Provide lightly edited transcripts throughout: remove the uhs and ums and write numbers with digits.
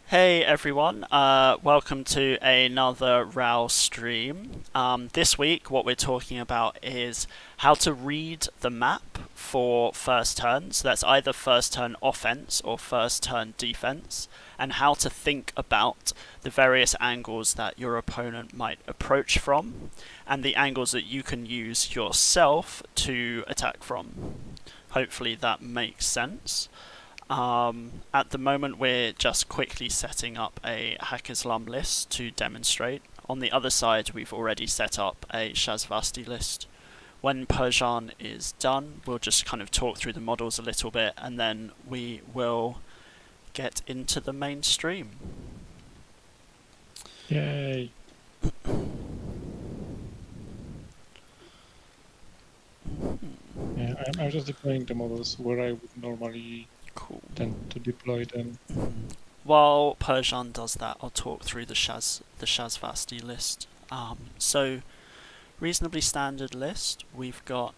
Hey everyone, welcome to another RAL stream. This week, what we're talking about is how to read the map for first turns. That's either first turn offense or first turn defense, and how to think about the various angles that your opponent might approach from, and the angles that you can use yourself to attack from. Hopefully, that makes sense. At the moment, we're just quickly setting up a Hack-Islam list to demonstrate. On the other side, we've already set up a Shazvasti list. When Persian is done, we'll just kind of talk through the models a little bit, and then we will get into the main stream. Yay. Yeah, I'm just deploying the models where I would normally Cool. tend to deploy them. While Persian does that, I'll talk through the Shazvasti list. So, reasonably standard list. We've got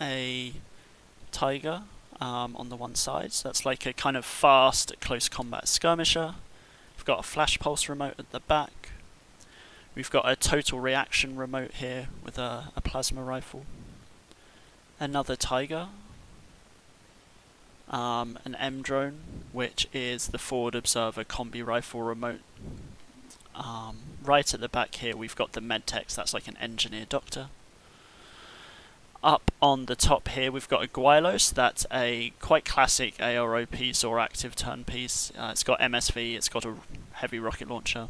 a Tiger on the one side, so that's like a kind of fast, close combat skirmisher. We've got a flash pulse remote at the back. We've got a total reaction remote here with a plasma rifle. Another Tiger. An M drone, which is the forward observer combi rifle remote. Right at the back here, we've got the medtex, that's like an engineer doctor. Up on the top here, we've got a Guilos, that's a quite classic ARO piece or active turn piece. It's got MSV, it's got a heavy rocket launcher.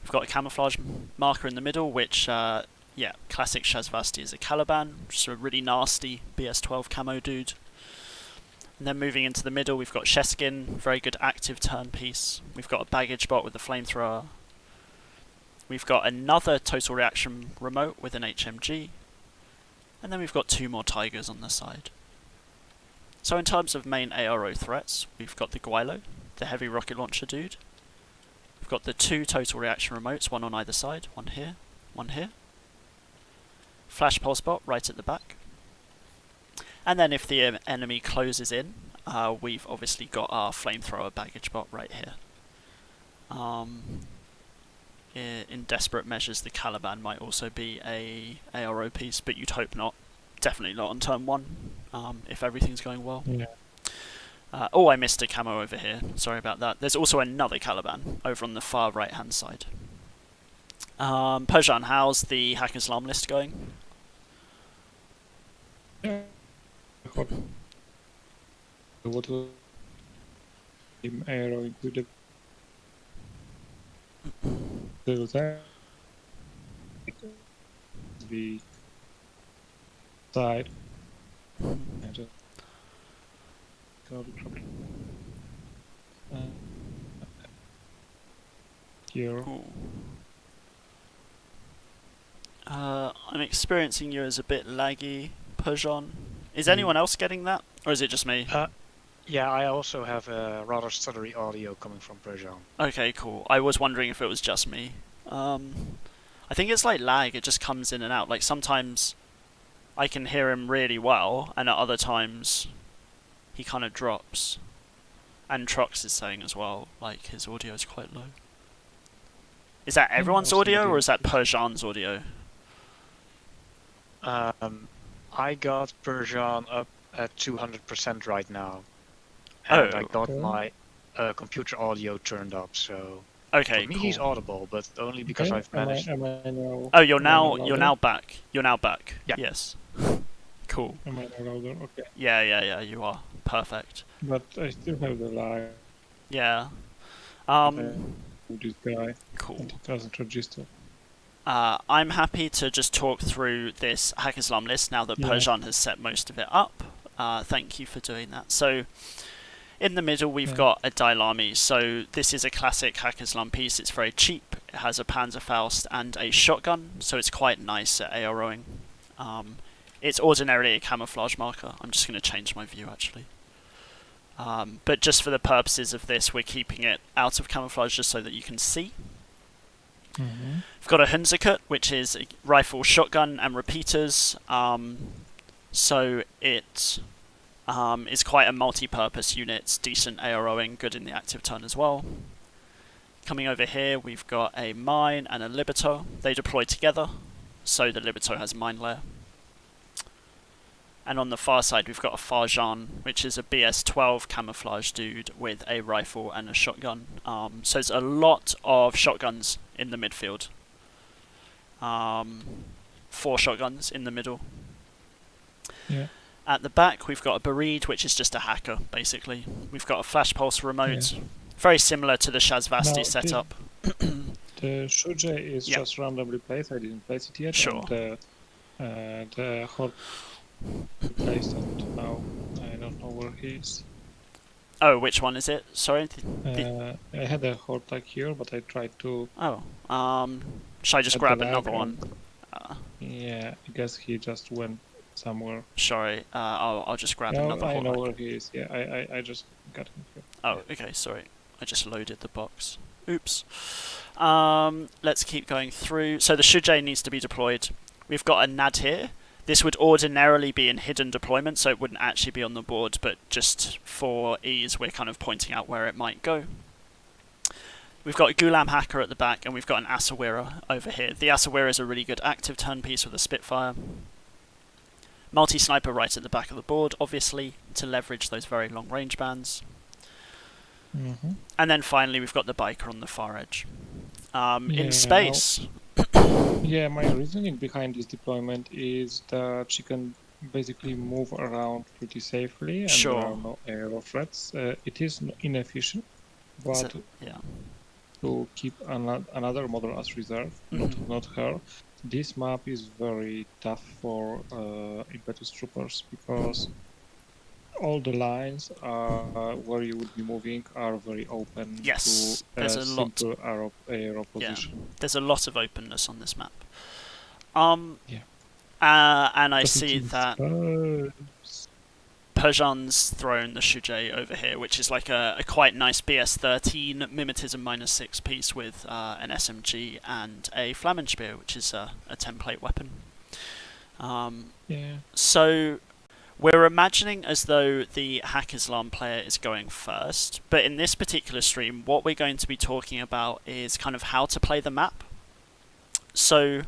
We've got a camouflage marker in the middle, which, classic Shazvasti is a Caliban, just a really nasty BS-12 camo dude. And then moving into the middle, we've got Sheskin, very good active turn piece. We've got a baggage bot with a flamethrower. We've got another total reaction remote with an HMG. And then we've got two more Tigers on the side. So in terms of main ARO threats, we've got the Guilo, the heavy rocket launcher dude. We've got the two total reaction remotes, one on either side, one here, one here. Flash pulse bot right at the back. And then if the enemy closes in, we've obviously got our flamethrower baggage bot right here. In desperate measures, the Caliban might also be a ARO piece, but you'd hope not. Definitely not on turn one, if everything's going well. Yeah. I missed a camo over here. Sorry about that. There's also another Caliban over on the far right-hand side. Persian, how's the Hack-Islam list going? Yeah. What arrow included the side and just go here. I'm experiencing you as a bit laggy, Persian. Is anyone else getting that, or is it just me? Yeah, I also have a rather stuttery audio coming from Persian. Okay, cool. I was wondering if it was just me. I think it's like lag, it just comes in and out. Like sometimes I can hear him really well, and at other times he kind of drops. And Trox is saying as well, like his audio is quite low. Is that everyone's audio, or is that Persian's audio? I got Persian up at 200% right now. And I got my computer audio turned up, so okay, for me cool. he's audible, but only because I've managed. Oh, you're now back. You're now back. Yeah. Yes. Cool. Am I louder? Okay. Yeah, you are. Perfect. But I still have the lag. Yeah. This guy. Cool. And it doesn't register. I'm happy to just talk through this Hack-Islam list now that Persian has set most of it up. Thank you for doing that. So, in the middle we've got a Dailami. So this is a classic Hack-Islam piece. It's very cheap. It has a Panzerfaust and a shotgun, so it's quite nice at AROing. It's ordinarily a camouflage marker. I'm just going to change my view actually. But just for the purposes of this, we're keeping it out of camouflage just so that you can see. We've got a Hunzerkut, which is a rifle, shotgun, and repeaters. So it is quite a multi-purpose unit, decent AROing, good in the active turn as well. Coming over here, we've got a mine and a Liberator. They deploy together, so the Liberator has mine layer. And on the far side, we've got a Firelanes, which is a BS-12 camouflage dude with a rifle and a shotgun. So there's a lot of shotguns in the midfield. 4 shotguns in the middle. Yeah. At the back, we've got a Bereed, which is just a hacker, basically. We've got a flash pulse remote, very similar to the Shazvasti setup. The Shujai is just randomly placed. I didn't place it yet. Sure. And the Horde placed it now. I don't know where he is. Oh, which one is it? Sorry. I had a Horde like here, but I tried to. Oh. Should I just at grab the another back one? Yeah, I guess he just went somewhere. Sorry. I'll just grab No, another I Horde. know where he is. Yeah, I just got him here. Oh, okay, sorry. I just loaded the box. Oops. Let's keep going through. So the Shujai needs to be deployed. We've got a NAD here. This would ordinarily be in hidden deployment, so it wouldn't actually be on the board, but just for ease, we're kind of pointing out where it might go. We've got a Gulam Hacker at the back, and we've got an Asawira over here. The Asawira is a really good active turn piece with a Spitfire. Multi-sniper right at the back of the board, obviously, to leverage those very long range bands. Mm-hmm. And then finally, we've got the Biker on the far edge. Yeah, in space... Yeah, my reasoning behind this deployment is that she can basically move around pretty safely, and Sure. there are no aero threats. It is inefficient, but yeah. to keep another model as reserve, not her. This map is very tough for impetus troopers because all the lines where you would be moving are very open Yes, to there's a lot. simple aero position. Yeah, there's a lot of openness on this map. Yeah. And I But see it is that Persian's thrown the Shujai over here, which is like a quite nice BS-13 Mimetism -6 piece with an SMG and a Flammenspear, which is a template weapon. Yeah. So we're imagining as though the Hack Islam player is going first, but in this particular stream, what we're going to be talking about is kind of how to play the map. So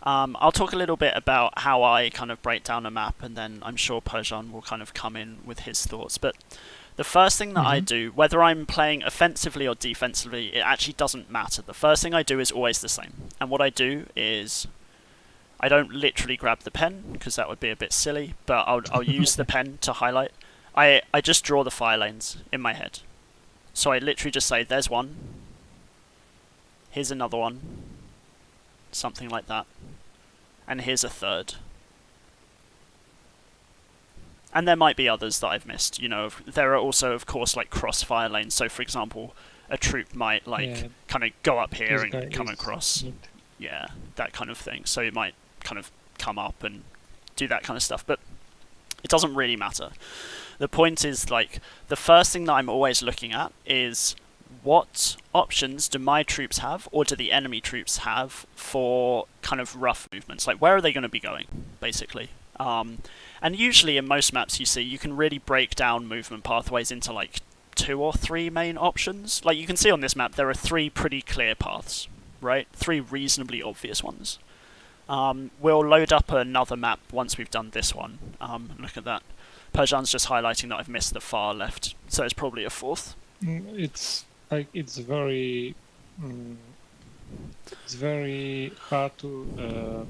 I'll talk a little bit about how I kind of break down a map, and then I'm sure Persian will kind of come in with his thoughts. But the first thing that I do, whether I'm playing offensively or defensively, it actually doesn't matter. The first thing I do is always the same. And what I do is I don't literally grab the pen, because that would be a bit silly, but I'll use the pen to highlight. I just draw the fire lanes in my head. So I literally just say, there's one, here's another one, something like that, and here's a third. And there might be others that I've missed, you know. There are also, of course, like crossfire lanes. So, for example, a troop might, like, kind of go up here and come across. Yeah, that kind of thing. So it might kind of come up and do that kind of stuff, but it doesn't really matter. The point is, like, the first thing that I'm always looking at is what options do my troops have, or do the enemy troops have, for kind of rough movements? Like, where are they going to be going, basically? And usually in most maps you see, you can really break down movement pathways into like 2 or 3 main options. Like you can see on this map, there are 3 pretty clear paths, right? 3 reasonably obvious ones. We'll load up another map once we've done this one. Look at that. Persian's just highlighting that I've missed the far left, so it's probably a 4th. It's like it's very hard to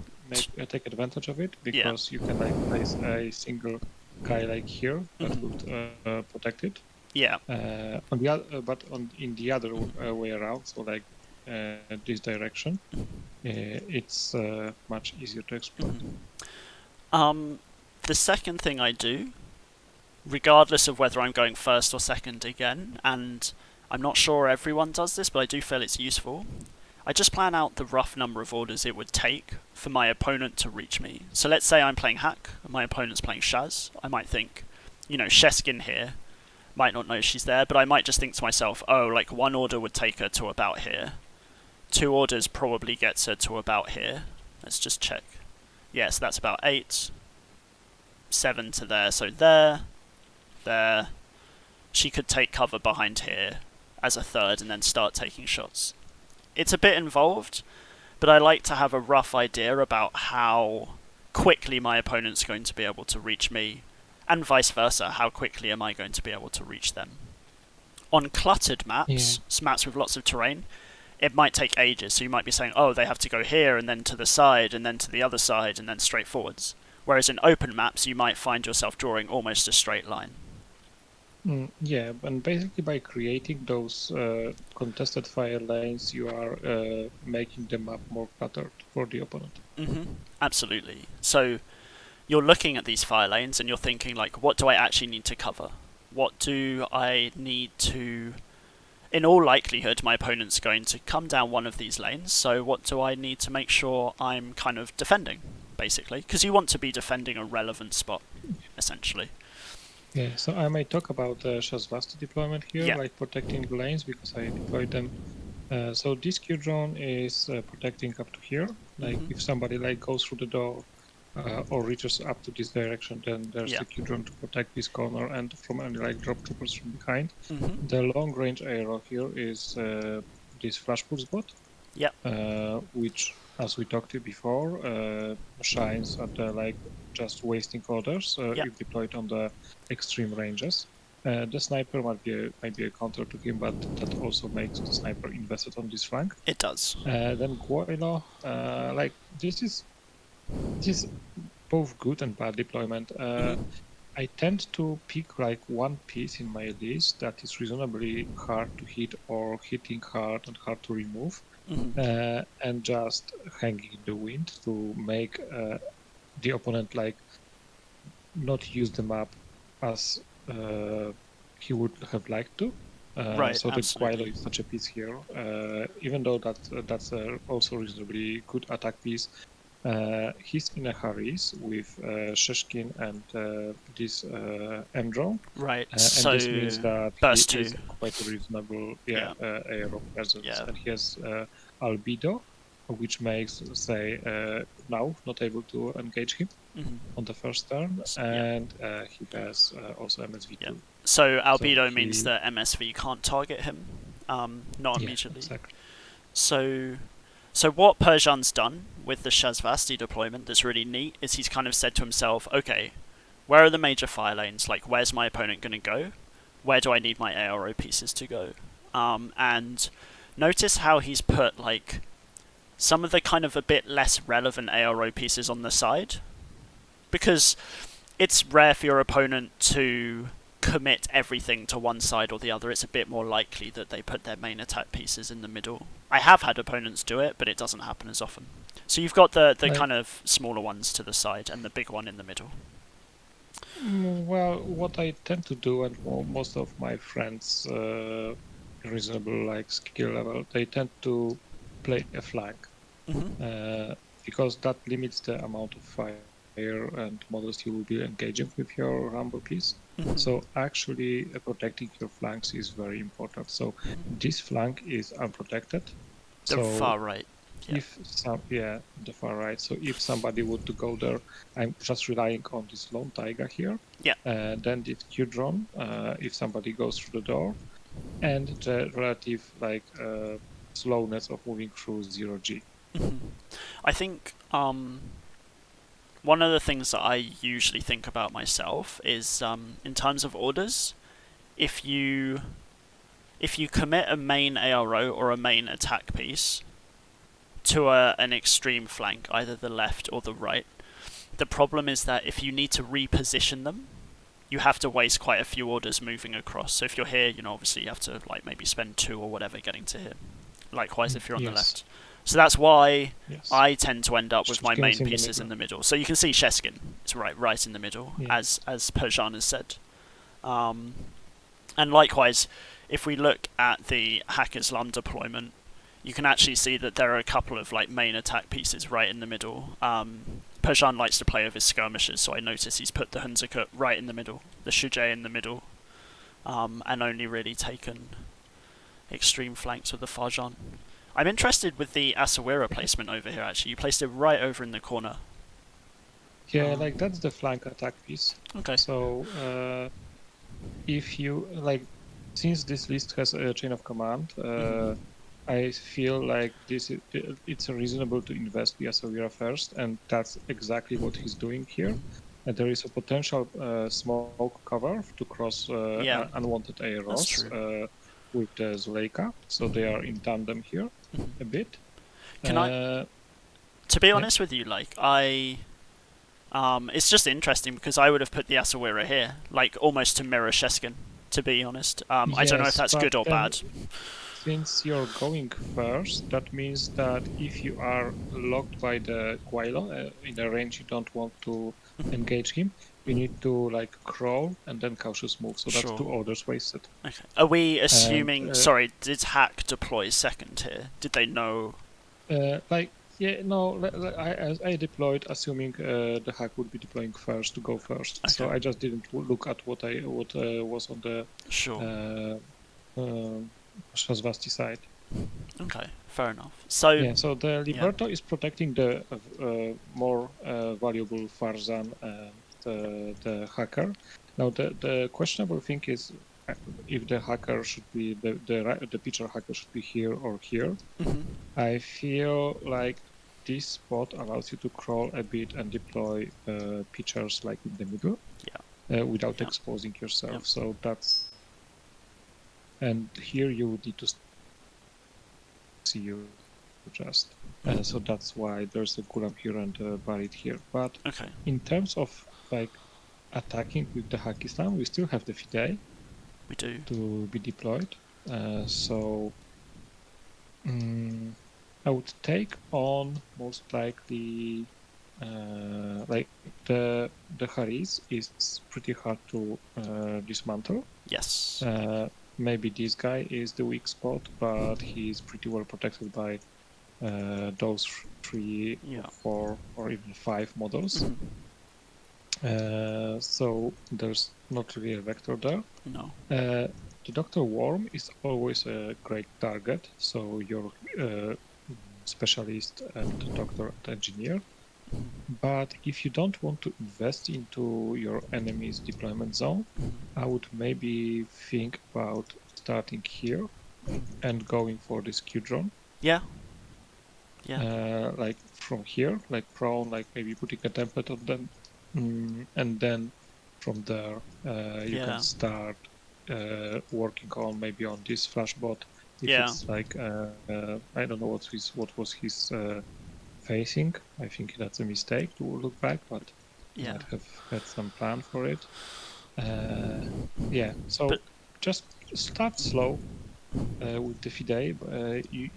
take advantage of it, because you can like place a single guy like here that would protect it. Yeah. On the other, but in the other way around, so like this direction, it's much easier to exploit. The second thing I do, regardless of whether I'm going first or second again, and I'm not sure everyone does this, but I do feel it's useful, I just plan out the rough number of orders it would take for my opponent to reach me. So let's say I'm playing Hack, and my opponent's playing Shaz. I might think, you know, Sheskin here might not know she's there, but I might just think to myself, oh, like 1 order would take her to about here. 2 orders probably gets her to about here. Let's just check. Yeah, so that's about 8. 7 to there, so there. there she could take cover behind here as a third and then start taking shots. It's a bit involved, but I like to have a rough idea about how quickly my opponent's going to be able to reach me, and vice versa, how quickly am I going to be able to reach them. On cluttered maps, maps with lots of terrain, it might take ages, so you might be saying, oh, they have to go here, and then to the side, and then to the other side, and then straight forwards. Whereas in open maps, you might find yourself drawing almost a straight line. Yeah, and basically by creating those contested fire lanes, you are making the map more cluttered for the opponent. Absolutely. So you're looking at these fire lanes and you're thinking, like, what do I actually need to cover? What do I need to... In all likelihood, my opponent's going to come down one of these lanes, so what do I need to make sure I'm kind of defending, basically? Because you want to be defending a relevant spot, essentially. Yeah, so I might talk about the Shazvasti deployment here, like protecting the lanes, because I deployed them. So this Q drone is protecting up to here. Like if somebody like goes through the door or reaches up to this direction, then there's the Q drone to protect this corner and from any like drop troopers from behind. The long range arrow here is this flash pulse bot, which, as we talked to before, shines at the like just wasting orders if deployed on the extreme ranges. The sniper might be a counter to him, but that also makes the sniper invested on this flank. It does. Then Guaylo, like this is both good and bad deployment. I tend to pick like one piece in my list that is reasonably hard to hit or hitting hard and hard to remove, and just hanging in the wind to make the opponent like not use the map as he would have liked to. So the Guaylo is such a piece here, even though that's also reasonably good attack piece. He's in a hurry with Sheshkin and this M-drone. Right, and so this means that burst he two. is quite a reasonable aero presence, and he has albedo, which makes, say, now not able to engage him on the first turn, and he has also MSV2. So albedo means that MSV can't target him, not immediately. Exactly. So what Persian's done with the Shazvasti deployment that's really neat is he's kind of said to himself, okay, where are the major fire lanes? Like, where's my opponent going to go? Where do I need my ARO pieces to go? And notice how he's put, like, some of the kind of a bit less relevant ARO pieces on the side. Because it's rare for your opponent to commit everything to one side or the other. It's a bit more likely that they put their main attack pieces in the middle. I have had opponents do it, but it doesn't happen as often. So you've got the kind of smaller ones to the side and the big one in the middle. Well, what I tend to do, and most of my friends, reasonable like skill level, they tend to play a flank, because that limits the amount of fire and models you will be engaging with your Rumble piece. So actually protecting your flanks is very important. So this flank is unprotected. The far right. If the far right. So if somebody would to go there, I'm just relying on this lone taiga here. Then this Q drone, if somebody goes through the door, and the relative like slowness of moving through 0G. I think one of the things that I usually think about myself is in terms of orders, if you commit a main ARO or a main attack piece to an extreme flank, either the left or the right, the problem is that if you need to reposition them, you have to waste quite a few orders moving across. So if you're here, obviously you have to like maybe spend 2 or whatever getting to here. Likewise if you're on the left. So that's why I tend to end up with my main pieces in the middle. So you can see Sheskin is right in the middle, as Persian has said. And likewise, if we look at the Hack Islam deployment, you can actually see that there are a couple of like main attack pieces right in the middle. Persian likes to play with his skirmishers, so I notice he's put the Hunzakut right in the middle, the Shujay in the middle, and only really taken extreme flanks with the Farjan. I'm interested with the Asawira placement over here, actually. You placed it right over in the corner. Yeah, like that's the flank attack piece. Okay. So if you like, since this list has a chain of command, I feel like it's reasonable to invest the Asavira first, and that's exactly what he's doing here. And there is a potential smoke cover to cross Yeah. unwanted That's AROS with the Zuleika, so they are in tandem here a bit. Can to be honest with you, like it's just interesting because I would have put the Asawira here, like almost to mirror Sheskin, to be honest. I don't know if that's good or bad. Since you're going first, that means that if you are locked by the Guilo in a range you don't want to engage him, you need to like crawl and then cautious move. So that's 2 orders wasted. Okay. Are we assuming? Sorry, did Hack deploy second here? Did they know? I deployed assuming the Hack would be deploying first to go first. Okay. So I just didn't look at what was on the Shazvasti side. Okay, fair enough. So so the Liberto is protecting the more valuable Farzan and the Hacker. Now the questionable thing is if the hacker should be the pitcher hacker should be here or here. I feel like this spot allows you to crawl a bit and deploy pitchers like in the middle, without exposing yourself. So that's, and here you would need to see you just. So that's why there's a Gulam here and a Barit here. But in terms of like attacking with the Hakistan, we still have the Fidei. We do. To be deployed. So I would take on most likely like the Haris is pretty hard to dismantle. Yes. Maybe this guy is the weak spot, but he's pretty well protected by those 3, 4, or even 5 models. So there's not really a vector there. No. The Dr. Worm is always a great target, so your specialist and doctor and engineer. But if you don't want to invest into your enemy's deployment zone, I would maybe think about starting here and going for this Q-drone. Yeah. Like from here, like prone, like maybe putting a template on them. And then from there you can start working on maybe on this flashbot. If it's like I don't know what was his facing. I think that's a mistake to look back, but might have had some plan for it. So just start slow with the Fidei.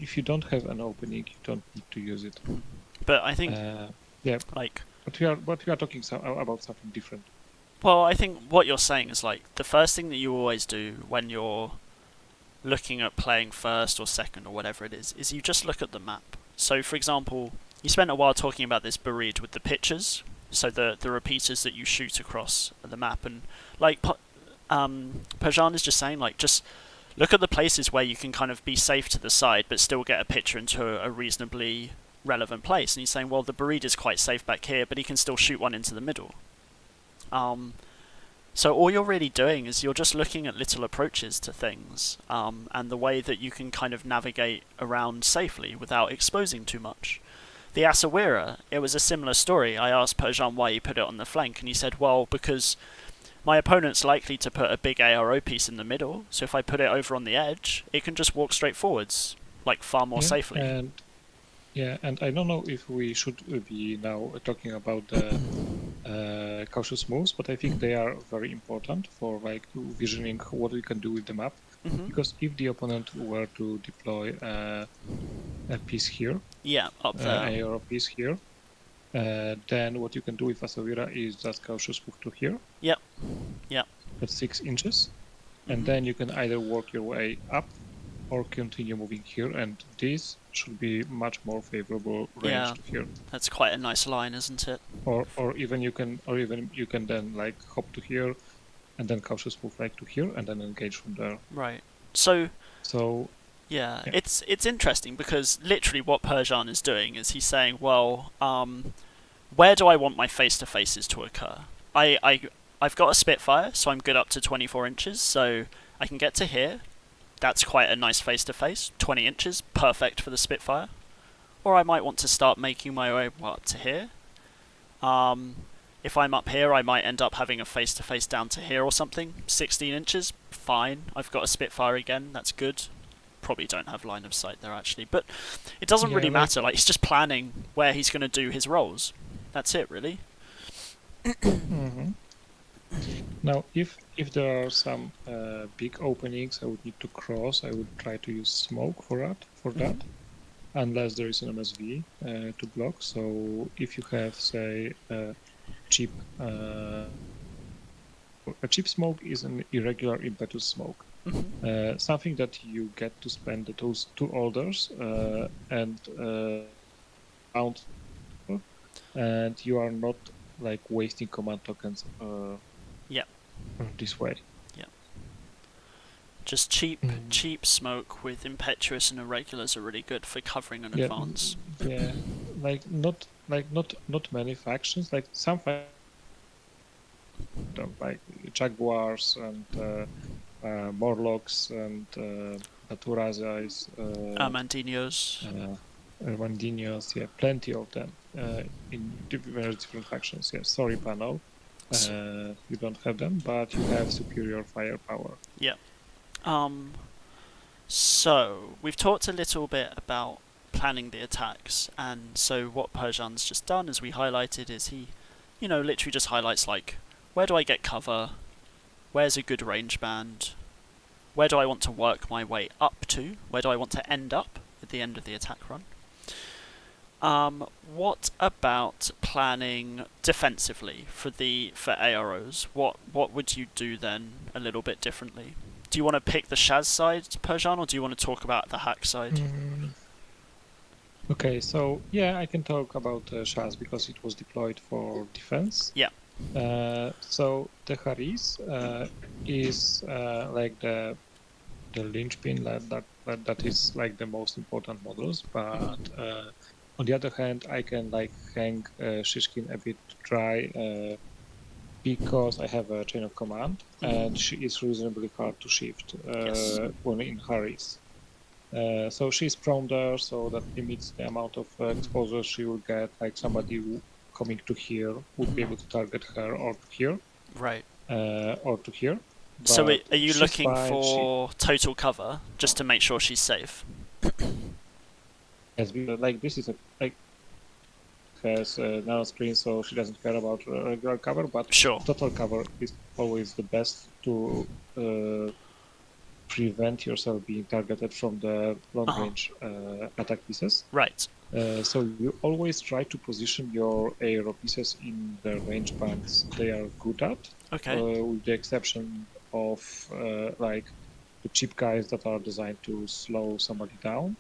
If you don't have an opening, you don't need to use it. But I think But we are talking about something different. Well, I think what you're saying is like the first thing that you always do when you're looking at playing first or second or whatever it is you just look at the map. So, for example, you spent a while talking about this Barid with the pitchers, so the repeaters that you shoot across the map, and like Perjan is just saying, like just look at the places where you can kind of be safe to the side but still get a pitcher into a reasonably relevant place. And he's saying, well, the Barid is quite safe back here, but he can still shoot one into the middle. So all you're really doing is you're just looking at little approaches to things, and the way that you can kind of navigate around safely without exposing too much. The Asawira, it was a similar story. I asked Perjan why he put it on the flank, and he said, well, because my opponent's likely to put a big ARO piece in the middle, so if I put it over on the edge, it can just walk straight forwards, like far more safely. And I don't know if we should be now talking about the cautious moves, but I think they are very important for like visioning what we can do with the map. Because if the opponent were to deploy a piece here, up there, or a piece here, then what you can do with Asawira is just cautious move to here. That's 6 inches, and then you can either work your way up or continue moving here, and this should be much more favorable range to here. That's quite a nice line, isn't it? Or even you can then like hop to here, and then cautious move like to here, and then engage from there. Right. So it's interesting because literally what Perjan is doing is he's saying, well, where do I want my face-to-faces to occur? I I've got a Spitfire, so I'm good up to 24 inches, so I can get to here. That's quite a nice face-to-face. 20 inches, perfect for the Spitfire. Or I might want to start making my way up to here. If I'm up here, I might end up having a face-to-face down to here or something. 16 inches, fine. I've got a Spitfire again, that's good. Probably don't have line of sight there, actually. But it doesn't really matter. Like, he's just planning where he's going to do his rolls. That's it, really. Now, if there are some big openings I would need to cross, I would try to use smoke for that, unless there is an MSV to block. So if you have, say, a cheap smoke is an irregular impetus smoke, something that you get to spend those 2 orders and and you are not like wasting command tokens. This way. Yeah. Just cheap smoke with impetuous and irregulars are really good for covering an advance. Yeah, not many factions. Like some like Jaguars and Morlocks and Naturazais. Armandinos. Yeah, plenty of them in very different factions. Yeah, sorry, Pano. You don't have them, but you have superior firepower. Yeah. So we've talked a little bit about planning the attacks, and so what Persian's just done, as we highlighted, is he, literally just highlights like, where do I get cover? Where's a good range band? Where do I want to work my way up to? Where do I want to end up at the end of the attack run? What about planning defensively for AROs? What would you do then a little bit differently? Do you want to pick the Shaz side, Persian, or do you want to talk about the hack side? Okay, so yeah, I can talk about Shaz because it was deployed for defense. Yeah. So the Haris is like the linchpin that is like the most important models, but on the other hand, I can like hang Shishkin a bit dry because I have a chain of command and she is reasonably hard to shift when in Haris. So she's prone there, so that limits the amount of exposure she will get. Like somebody coming to here would be able to target her or to here. Right. Or to here. So are you looking for total cover just to make sure she's safe? Yes, like this is has a nano screen, so she doesn't care about regular cover, but total cover is always the best to prevent yourself being targeted from the long range attack pieces. Right. So you always try to position your aero pieces in the range bands they are good at. Okay. With the exception of like the cheap guys that are designed to slow somebody down.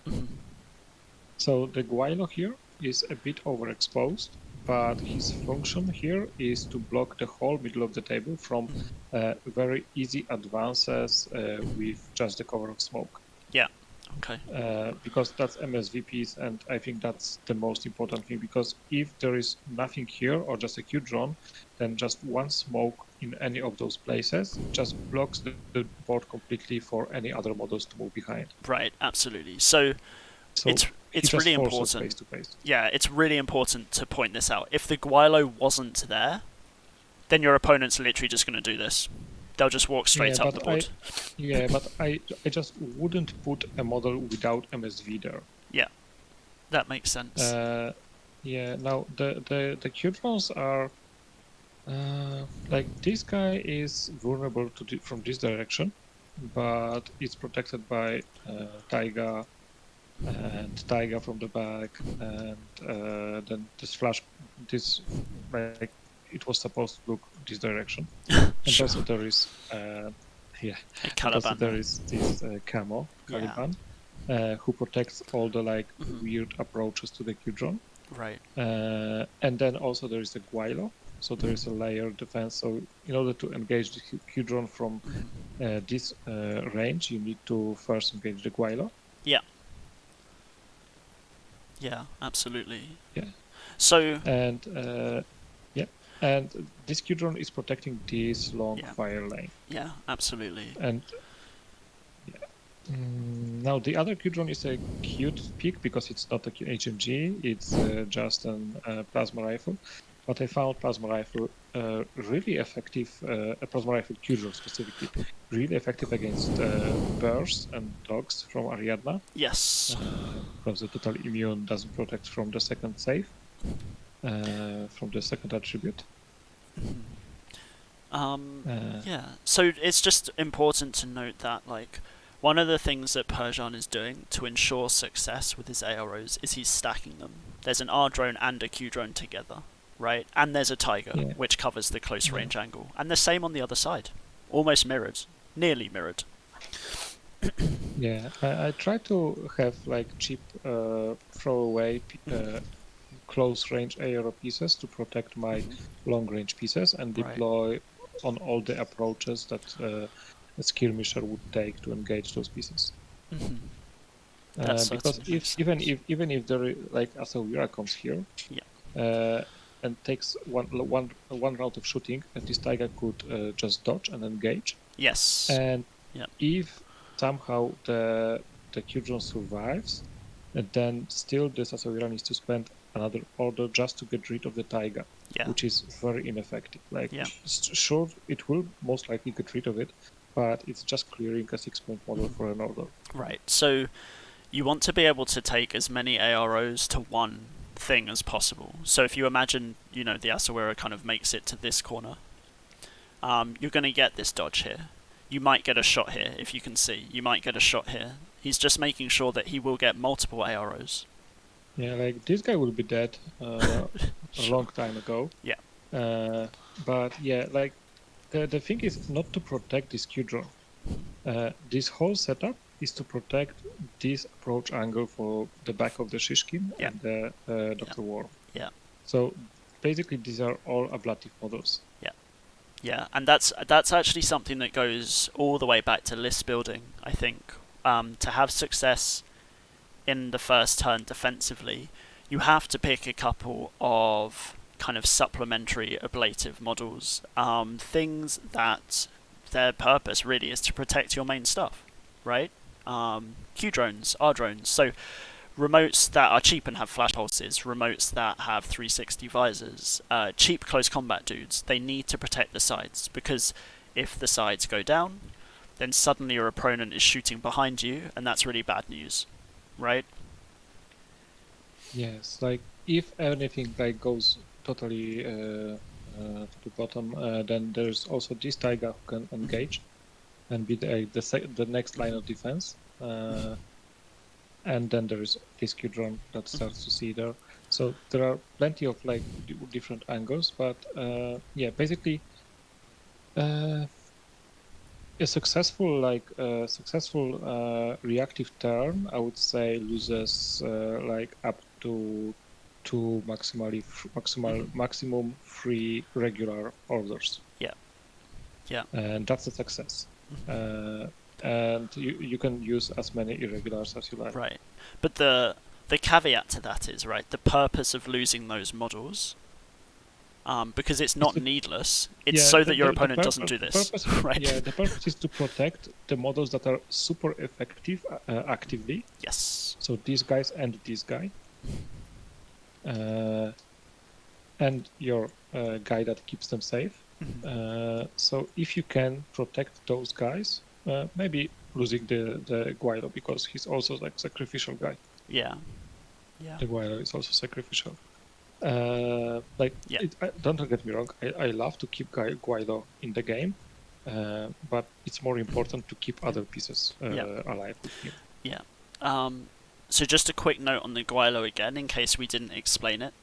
So the Guaylo here is a bit overexposed, but his function here is to block the whole middle of the table from very easy advances with just the cover of smoke. Yeah, okay. Because that's MSVPs, and I think that's the most important thing, because if there is nothing here or just a Q-drone, then just one smoke in any of those places just blocks the board completely for any other models to move behind. Right, absolutely. So it's really important. Face to face. Yeah, it's really important to point this out. If the Guaylo wasn't there, then your opponent's literally just going to do this. They'll just walk straight up the board. But I just wouldn't put a model without MSV there. Yeah, that makes sense. Now the Q-drones are like this guy is vulnerable from this direction, but it's protected by Taiga and Taiga from the back, and then this like it was supposed to look this direction. And also there is Caliban. There is this Camo Caliban who protects all the like weird approaches to the Q-drone. Right. And then also there is the Guaylo. So there is a layer defense. So in order to engage the Q-drone from this range, you need to first engage the Guaylo. Yeah. Yeah, absolutely. Yeah. So. And And this Q drone is protecting this long fire lane. Yeah, absolutely. And now the other Q drone is a cute pick because it's not a HMG, it's just a plasma rifle. But I found plasma rifle really effective, a plasma rifle Q drone specifically, really effective against bears and dogs from Ariadna. Yes. Because the total immune doesn't protect from the second save, from the second attribute. Yeah, so it's just important to note that, like, one of the things that Persian is doing to ensure success with his AROs is he's stacking them. There's an R drone and a Q drone together, right? And there's a Tiger, which covers the close range angle. And the same on the other side. Almost mirrored. Nearly mirrored. Yeah, I try to have, like, cheap throwaway close range ARO pieces to protect my long range pieces and deploy on all the approaches that a skirmisher would take to engage those pieces. Because even if there, like, Asawira comes here and takes one round of shooting, this Tiger could just dodge and engage. Yes. And if somehow the Q drone survives, then still this Asawira needs to spend another order just to get rid of the Taiga, which is very ineffective. Like, sure, it will most likely get rid of it, but it's just clearing a 6-point model for an order. Right, so you want to be able to take as many AROs to one thing as possible. So if you imagine, you know, the Asawira kind of makes it to this corner, you're going to get this dodge here. You might get a shot here, if you can see. You might get a shot here. He's just making sure that he will get multiple AROs. Yeah, like, this guy will be dead a long time ago. Yeah. But yeah, like, the thing is not to protect this Q drone. This whole setup is to protect this approach angle for the back of the Shishkin and the Dr. Worm. Yeah. So basically these are all ablative models. Yeah, and that's actually something that goes all the way back to list building, I think. To have success in the first turn defensively, you have to pick a couple of kind of supplementary ablative models, things that their purpose really is to protect your main stuff, right? Q drones, R drones, so remotes that are cheap and have flash pulses, remotes that have 360 visors, cheap close combat dudes, they need to protect the sides, because if the sides go down, then suddenly your opponent is shooting behind you, and that's really bad news, right? Yes, like, if anything, like, goes totally to the bottom, then there's also this Taiga who can engage and be the next line of defense. And then there is this Q drone that starts to see there. So there are plenty of, like, different angles, but yeah, basically a successful reactive turn, I would say, loses like up to two maximum 3 regular orders. Yeah. And that's a success. And you can use as many irregulars as you like. Right, but the caveat to that is, right, the purpose of losing those models, because it's not needless, it's so that your opponent doesn't do this. Right? Yeah, the purpose is to protect the models that are super effective actively. Yes. So these guys and this guy. And your guy that keeps them safe. So if you can protect those guys, maybe losing the Guilo, because he's also, like, sacrificial guy. Yeah. The Guilo is also sacrificial. Don't get me wrong, I love to keep Guilo in the game, but it's more important to keep other pieces alive with him. Yeah. So just a quick note on the Guilo again, in case we didn't explain it.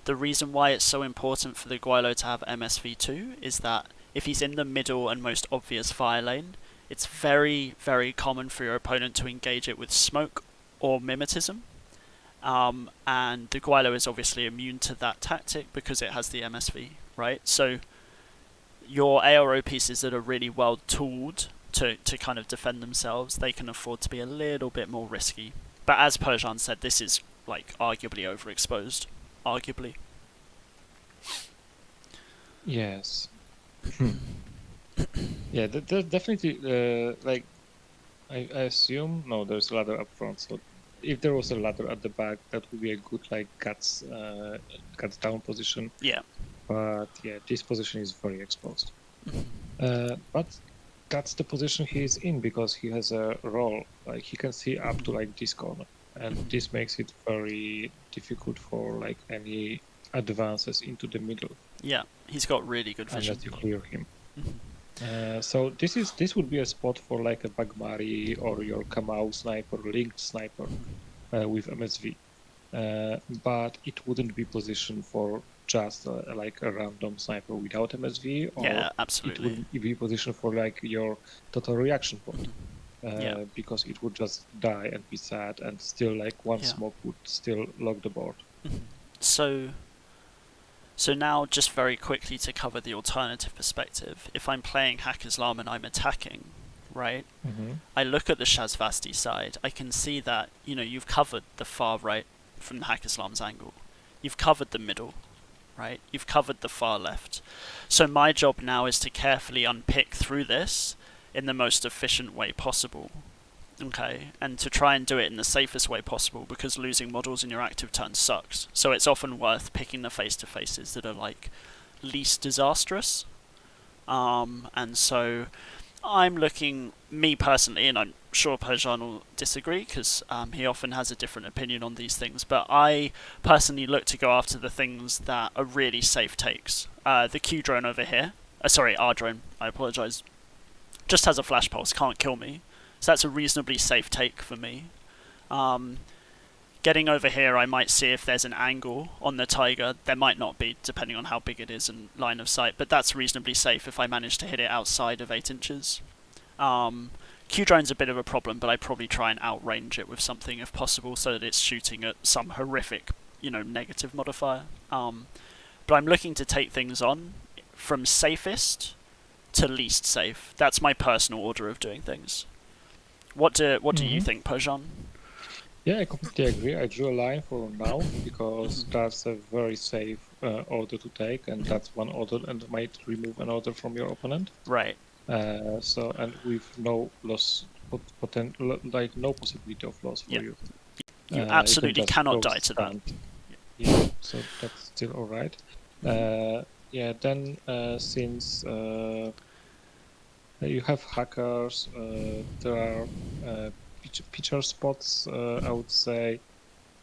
The reason why it's so important for the Guilo to have MSV2 is that if he's in the middle and most obvious fire lane, it's very, very common for your opponent to engage it with smoke or mimetism. And the Guilo is obviously immune to that tactic because it has the MSV, right? So your ARO pieces that are really well tooled to kind of defend themselves, they can afford to be a little bit more risky. But as Persian said, this is, like, arguably overexposed. Arguably. Yes. Yeah, there's definitely like I assume no, there's a ladder up front. So if there was a ladder at the back, that would be a good like guts down position. Yeah. But yeah, this position is very exposed. But that's the position he is in because he has a role. Like he can see up to like this corner, and this makes it very difficult for like any advances into the middle Yeah, he's got really good vision. unless you clear him. So this would be a spot for like a Bagmari or your Kamau sniper, linked sniper with MSV. But it wouldn't be positioned for just like a random sniper without MSV, or Yeah, it absolutely. would be positioned for like your total reaction point. Yeah. Because it would just die and be sad, and still like one Yeah. smoke would still lock the board. So now, just very quickly to cover the alternative perspective, if I'm playing Hack-Islam and I'm attacking, right, I look at the Shazvasti side, I can see that, you know, you've covered the far right from the Hack-Islam's angle. You've covered the middle, right? You've covered the far left. So my job now is to carefully unpick through this in the most efficient way possible. Okay, and to try and do it in the safest way possible, because losing models in your active turn sucks. So it's often worth picking the face-to-faces that are like least disastrous. And so I'm looking, me personally, and I'm sure Perjan will disagree because he often has a different opinion on these things, but I personally look to go after the things that are really safe takes. The Q drone over here, sorry, R drone, I apologise, just has a flash pulse, can't kill me. So that's a reasonably safe take for me. Getting over here, I might see if there's an angle on the Tiger. There might not be, depending on how big it is and line of sight, but that's reasonably safe if I manage to hit it outside of 8 inches. Q-drone's a bit of a problem, but I probably try and outrange it with something if possible so that it's shooting at some horrific, you know, negative modifier. But I'm looking to take things on from safest to least safe. That's my personal order of doing things. What do you think, Perjan? Yeah, I completely agree. I drew a line for now because that's a very safe order to take, and that's one order and might remove an order from your opponent. Right. So and with no loss, like no possibility of loss for you. You absolutely cannot die to that. Yeah, so that's still all right. Yeah, then since you have hackers, there are pitcher spots, I would say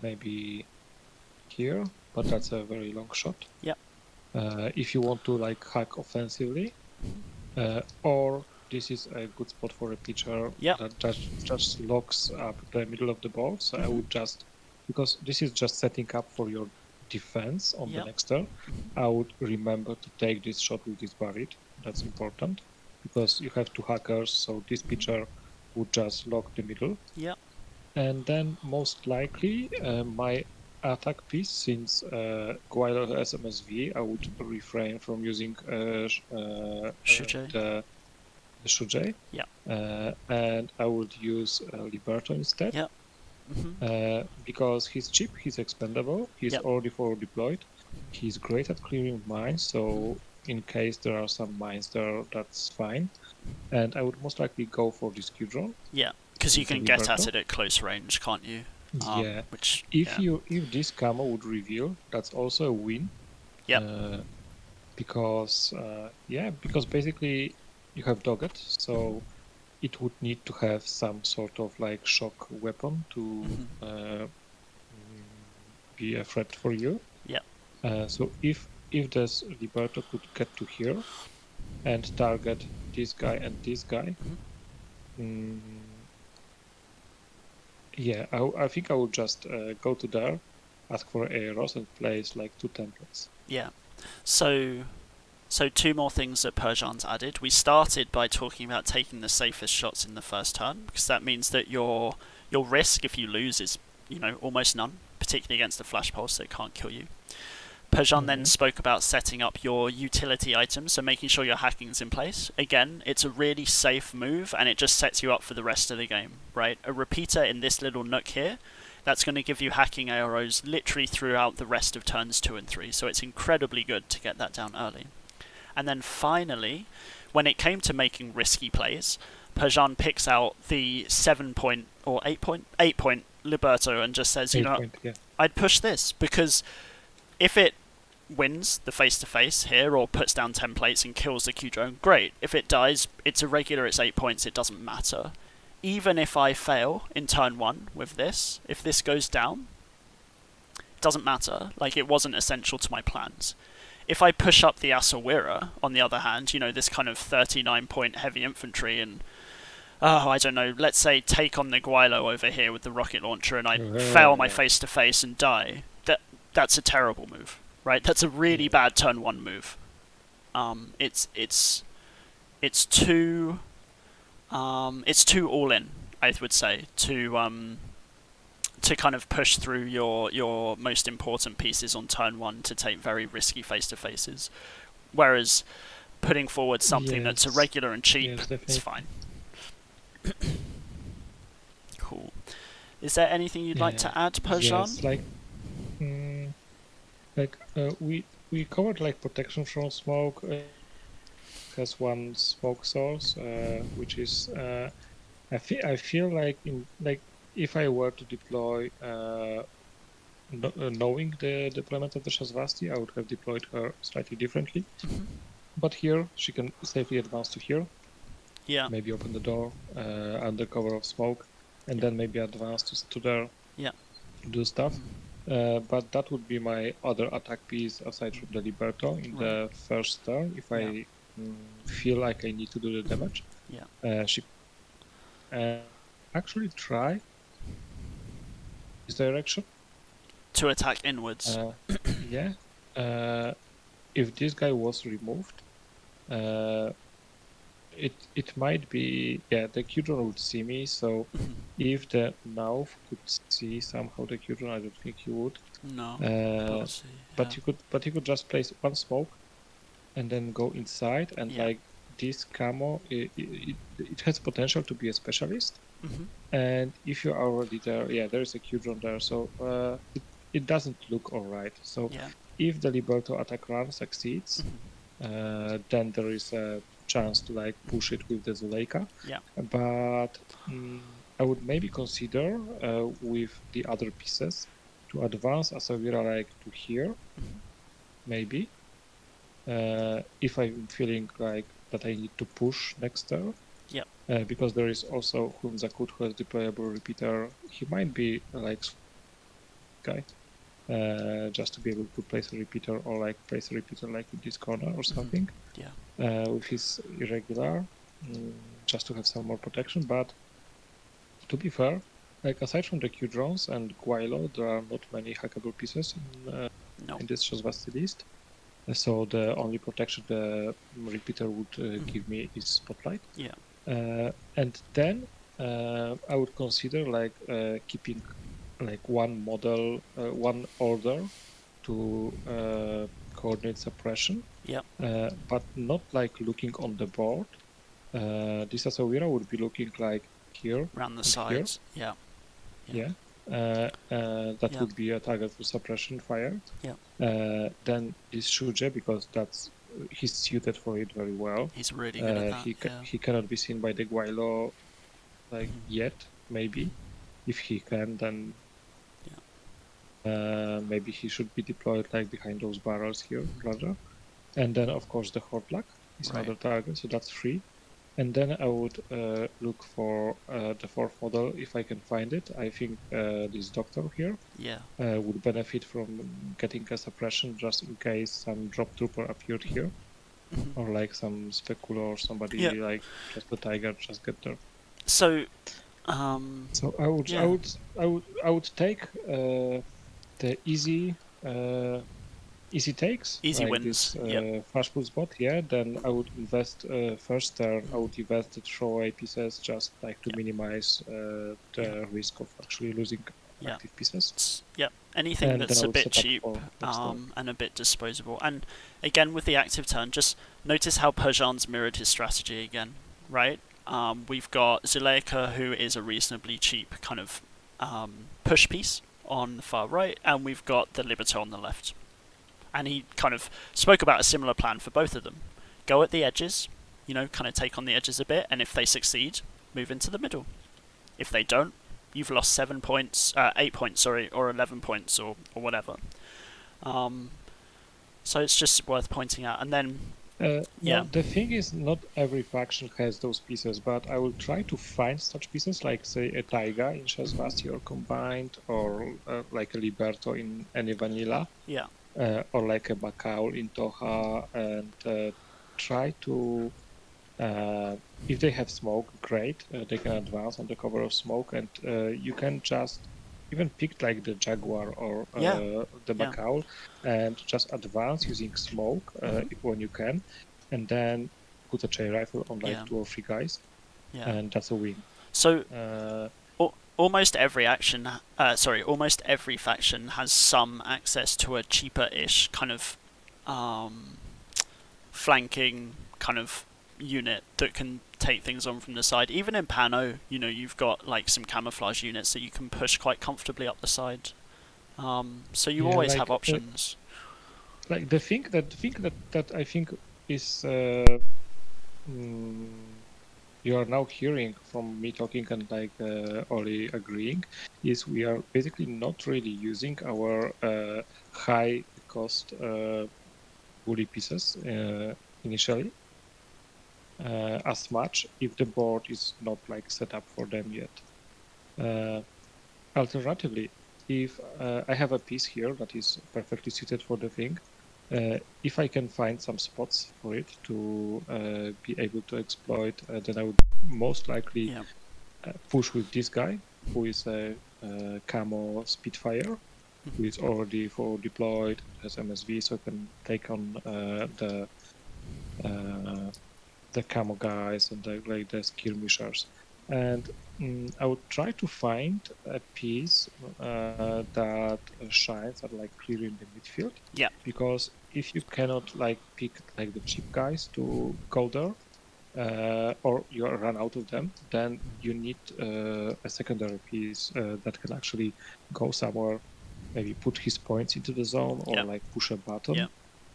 maybe here, but that's a very long shot. Yeah. If you want to like hack offensively, or this is a good spot for a pitcher that just locks up the middle of the board. So I would just, because this is just setting up for your defense on the next turn, I would remember to take this shot with this buried. That's important because you have two hackers, so this pitcher would just lock the middle. Yeah. And then most likely my attack piece, since Guiler has MSV, I would refrain from using the Shujay. Yeah. And I would use Liberto instead. Yeah. Because he's cheap, he's expendable, he's already forward deployed, he's great at clearing mines, so in case there are some mines there, that's fine. And I would most likely go for this Q drone. Yeah, because you can get at it at close range, can't you? Yeah. Which if this camo would reveal, that's also a win. Yeah. Because basically you have Doggett, so it would need to have some sort of like shock weapon to be a threat for you. Yeah. So if this Liberto could get to here and target this guy and this guy, yeah, I think I would just go to there, ask for arrows, and place like 2 templates. Yeah. So two more things that Perjan's added. We started by talking about taking the safest shots in the first turn, because that means that your risk if you lose is, you know, almost none, particularly against the flash pulse, so it can't kill you. Perjan then spoke about setting up your utility items, so making sure your hacking is in place. Again, it's a really safe move, and it just sets you up for the rest of the game, right? A repeater in this little nook here, that's going to give you hacking arrows literally throughout the rest of turns 2 and 3, so it's incredibly good to get that down early. And then finally, when it came to making risky plays, Persian picks out the 7-point or 8-point Liberto and just says, I'd push this, because if it wins the face-to-face here or puts down 10 plates and kills the Q-drone, great. If it dies, it's a regular, it's 8 points, it doesn't matter. Even if I fail in turn 1 with this, if this goes down, it doesn't matter. Like, it wasn't essential to my plans. If I push up the Asawira, on the other hand, this kind of 39-point heavy infantry and, I don't know, let's say take on the Guilo over here with the rocket launcher and I fail my face-to-face and die, that's a terrible move. Right, that's a really bad turn 1 move. It's too all in, I would say, to kind of push through your most important pieces on turn 1 to take very risky face to faces, whereas putting forward something that's irregular and cheap is fine. Cool. Is there anything you'd like to add, Persian? Yes, we covered like protection from smoke. Has one smoke source, which is I feel like if I were to deploy knowing the deployment of the Shasvasti, I would have deployed her slightly differently. But here she can safely advance to here. Yeah. Maybe open the door under cover of smoke, and then maybe advance to there. Yeah. Do stuff. But that would be my other attack piece aside from the Liberto in the first turn. If I feel like I need to do the damage, she actually try this direction to attack inwards. If this guy was removed, it might be the Q-drone would see me. So if the Nav could see somehow the Q-drone, I don't think he would. No. But you could just place one smoke and then go inside, and like this camo, it has potential to be a specialist. And if you are already there, there is a Q-drone there, so it doesn't look alright. So if the Liberto attack run succeeds, then there is a chance to like push it with the Zuleika. But I would maybe consider with the other pieces to advance Asawira like to here, maybe. If I'm feeling like that I need to push next turn. Because there is also Hunzakut who has deployable repeater. He might be like guy. Just to be able to place a repeater or like place a repeater like in this corner or something. With his irregular, just to have some more protection. But to be fair, like aside from the Q drones and Guilo, there are not many hackable pieces in this Shasvasti list. So the only protection the repeater would give me is spotlight. And then I would consider like keeping like one model, one order to coordinate suppression. But not like looking on the board. This Asawira would be looking like here. Around the sides. That would be a target for suppression fire. Then this Shuja, because he's suited for it very well. He's really good at that. He cannot be seen by the Guilo yet, maybe. If he can, then maybe he should be deployed like behind those barrels here, rather. And then, of course, the Hortlak is another target, so that's 3. And then I would look for the 4th model if I can find it. I think this doctor here would benefit from getting a suppression just in case some drop trooper appeared here, or like some specular or somebody like just the tiger just get there. So I would take the easy takes, easy like wins. This flash pull spot. Then I would invest first turn. I would invest the throwaway pieces just like to minimize the risk of actually losing active pieces. Anything and that's a bit cheap and a bit disposable. And again, with the active turn, just notice how Persian's mirrored his strategy again, right? We've got Zuleika, who is a reasonably cheap kind of push piece on the far right, and we've got the Liberto on the left. And he kind of spoke about a similar plan for both of them. go at the edges, kind of take on the edges a bit, and if they succeed, move into the middle. If they don't, you've lost 7 points, 8 points, sorry, or 11 points, or whatever. So it's just worth pointing out. And then, no, the thing is, not every faction has those pieces, but I will try to find such pieces, like, say, a Taiga in Shazvasti or Combined, or like a Liberto in any vanilla, yeah, or like a Bacaul in Toha, and try to, if they have smoke, great, they can advance on the cover of smoke, and you can just even pick like the Jaguar or the Bacaul and just advance using smoke when you can, and then put a chain rifle on like 2 or 3 guys, and that's a win. So almost every almost every faction has some access to a cheaper-ish kind of flanking kind of unit that can take things on from the side. Even in Pano, you've got like some camouflage units that you can push quite comfortably up the side. So you always have options. Like the thing that I think is you are now hearing from me talking and like Oli agreeing, is we are basically not really using our high cost bully pieces initially as much if the board is not like set up for them yet. Alternatively, if I have a piece here that is perfectly suited for the thing, if I can find some spots for it to be able to exploit, then I would most likely push with this guy, who is a camo Spitfire, who is already full deployed, has MSV, so can take on the camo guys and the skirmishers. And I would try to find a piece that shines at like clearing the midfield. Yeah. Because if you cannot like pick like the cheap guys to go there, or you run out of them, then you need a secondary piece that can actually go somewhere, maybe put his points into the zone or like push a button.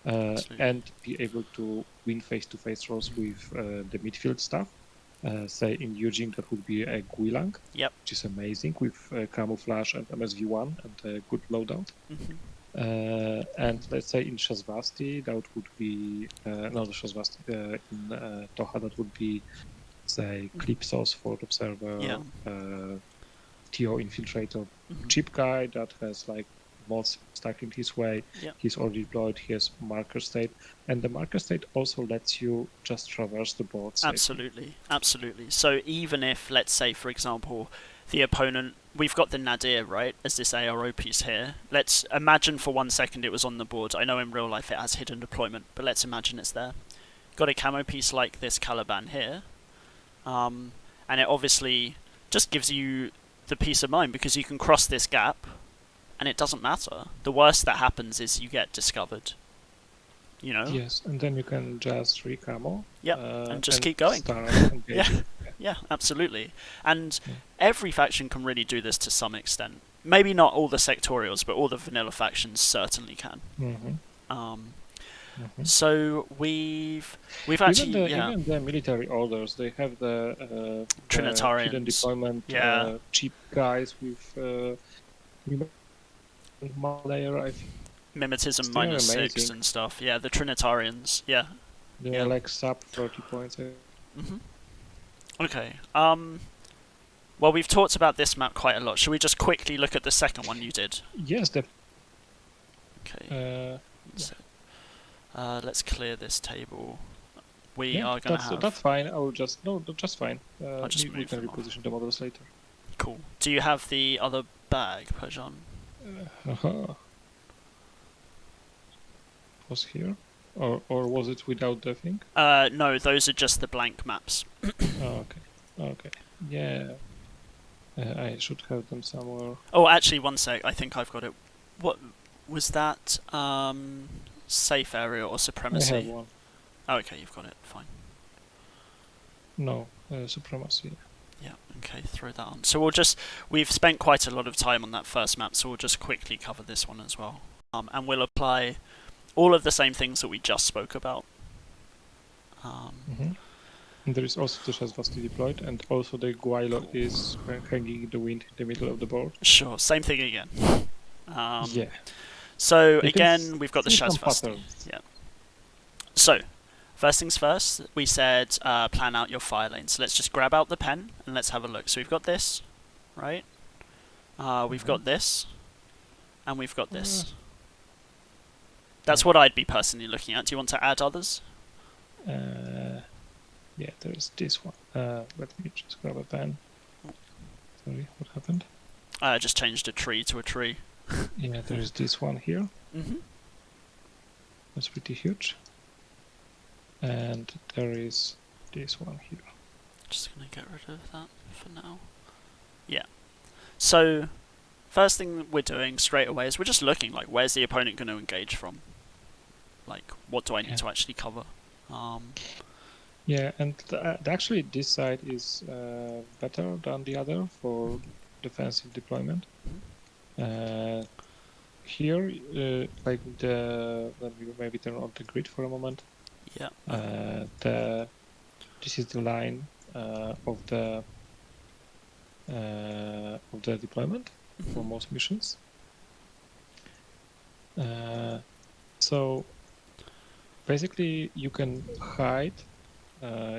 And be able to win face-to-face rolls with the midfield stuff. Say in Eugene, that would be a Guilang, which is amazing with camouflage and MSV1 and a good loadout. And let's say in Shazvasti, that would be no, the Shazvasti in Toha, that would be say Clipsos, Fort Observer, TO Infiltrator, cheap guy that has like mods stacking his way. He's already deployed. He has marker state, and the marker state also lets you just traverse the board safely. Absolutely. So even if, let's say, for example, the opponent, we've got the Nadir, right, as this ARO piece here. Let's imagine for 1 second it was on the board. I know in real life it has hidden deployment, but let's imagine it's there. Got a camo piece like this Caliban here, and it obviously just gives you the peace of mind because you can cross this gap and it doesn't matter. The worst that happens is you get discovered. Yes, and then you can just re-camo. And just keep going. Yeah, absolutely. And every faction can really do this to some extent. Maybe not all the sectorials, but all the vanilla factions certainly can. So we've actually even the military orders, they have the Trinitarians, hidden deployment, cheap guys with layer, I think. Mimetism -6 and stuff. Yeah, the Trinitarians. They're like sub 30 points. Okay. Well, we've talked about this map quite a lot. Should we just quickly look at the second one you did? Yes, okay. Let's clear this table. We are going to have... That's fine. I will just... No, just fine. I'll just we can reposition the models later. Cool. Do you have the other bag, Perjan? Was here? Or was it without the thing? No, those are just the blank maps. Okay. Yeah. I should have them somewhere. Oh, actually, one sec. I think I've got it. What was that? Safe area or supremacy? I have one. Oh, okay, you've got it. Fine. No, supremacy. Yeah, okay, throw that on. So we've spent quite a lot of time on that first map, so we'll just quickly cover this one as well. And we'll apply all of the same things that we just spoke about. And there is also the Shazvasti deployed, and also the Guaylo is hanging in the wind in the middle of the board. Sure, same thing again. Yeah. So You can again, we've got the see some Shazvasti. patterns. Yeah. So, first things first, we said plan out your fire lane. So let's just grab out the pen and let's have a look. So we've got this, right? We've got this, and we've got this. That's what I'd be personally looking at. Do you want to add others? Yeah, there's this one. Let me just grab a pen. Sorry, what happened? I just changed a tree to a tree. Yeah, there is this one here. Mm-hmm. That's pretty huge. And there is this one here. Just gonna get rid of that for now. Yeah. So, first thing we're doing straight away is we're just looking like where's the opponent going to engage from? Like, what do I need to actually cover? Yeah, and actually this side is better than the other for defensive deployment. Here, like let me maybe turn on the grid for a moment. Yeah. This is the line of the deployment for most missions. So basically, you can hide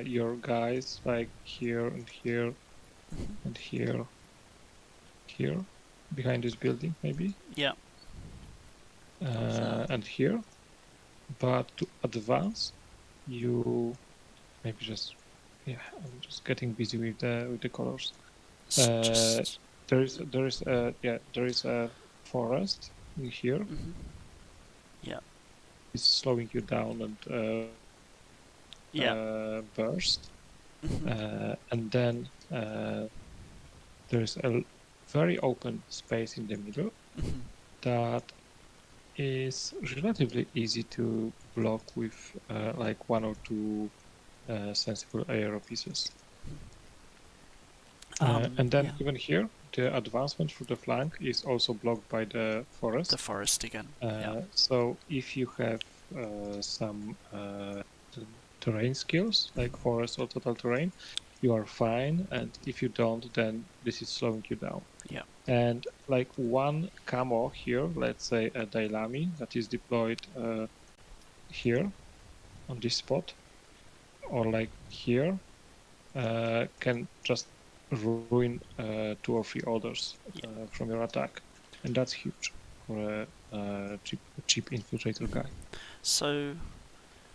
your guys like here and here and here, behind this building maybe. Yeah. And here, but to advance, you maybe just I'm just getting busy with the colors. There is a forest in here. Yeah. It's slowing you down and burst. And then there's a very open space in the middle that is relatively easy to block with like one or two sensible aero pieces. And then even here, the advancement through the flank is also blocked by the forest. The forest again. So if you have some terrain skills, like forest or total terrain, you are fine. And if you don't, then this is slowing you down. Yeah. And like one camo here, let's say a Dailami that is deployed here on this spot, or like here, can just ruin 2 or 3 orders from your attack, and that's huge for a cheap infiltrator guy. So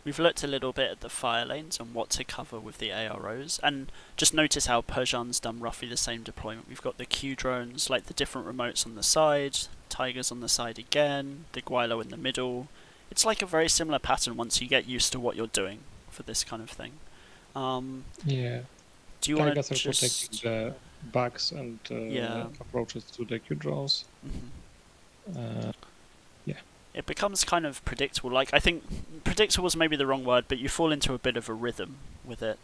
we've looked a little bit at the fire lanes and what to cover with the AROs, and just notice how Persian's done roughly the same deployment. We've got the Q drones, like the different remotes on the side, Tigers on the side again, the Guaylo in the middle. It's like a very similar pattern once you get used to what you're doing for this kind of thing. Yeah. Do you want Tigers to are protecting the backs and approaches to the Q drones. It becomes kind of predictable. Like, I think predictable is maybe the wrong word, but you fall into a bit of a rhythm with it.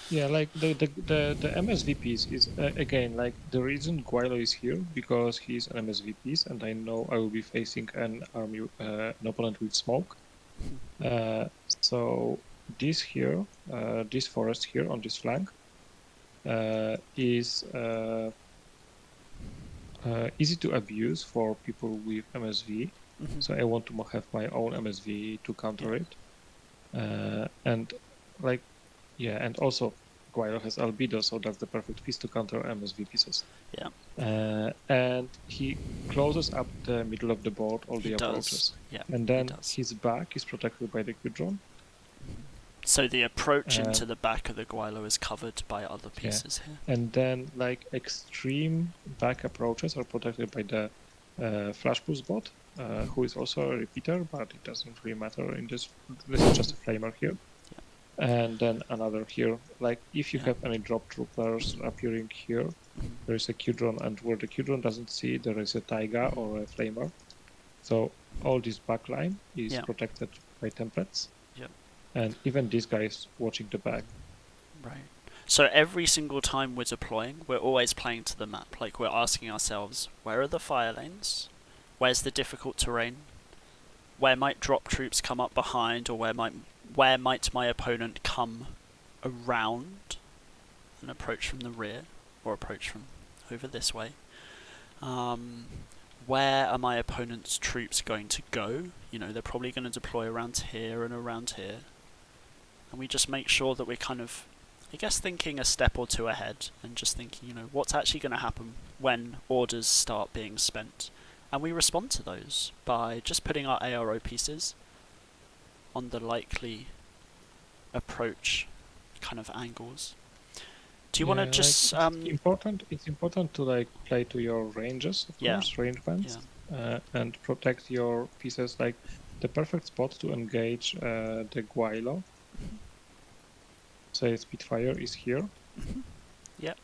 Yeah, like the MSV piece is again like the reason Guaylo is here because he's an MSV piece, and I know I will be facing an army, an opponent with smoke. So this here, this forest here on this flank, is easy to abuse for people with MSV. So I want to have my own MSV to counter it, and like. Yeah, and also Guaylo has Albedo, so that's the perfect piece to counter MSV pieces. Yeah. And he closes up the middle of the board, all the approaches. Yeah, and then his back is protected by the Q-drone. So the approach into the back of the Guaylo is covered by other pieces here. And then like extreme back approaches are protected by the Flash Boost bot, who is also a repeater, but it doesn't really matter in this. This is just a flamer here. And then another here, like if you have any drop troopers appearing here, there is a Q-drone, and where the Q-drone doesn't see, there is a Taiga or a Flamer. So all this backline is protected by templates. And even this guy is watching the back. Right. So every single time we're deploying, we're always playing to the map. Like, we're asking ourselves, where are the fire lanes? Where's the difficult terrain? Where might drop troops come up behind, or where might where might my opponent come around and approach from the rear, or approach from over this way. Where are my opponent's troops going to go? You know, they're probably going to deploy around here and around here. And we just make sure that we're kind of, I guess, thinking a step or two ahead and just thinking, you know, what's actually going to happen when orders start being spent. And we respond to those by just putting our ARO pieces on the likely approach kind of angles. Do you want to just it's important to like play to your ranges, of course, range bands, and protect your pieces. Like the perfect spot to engage the Guilo, say Spitfire, is here. Yep.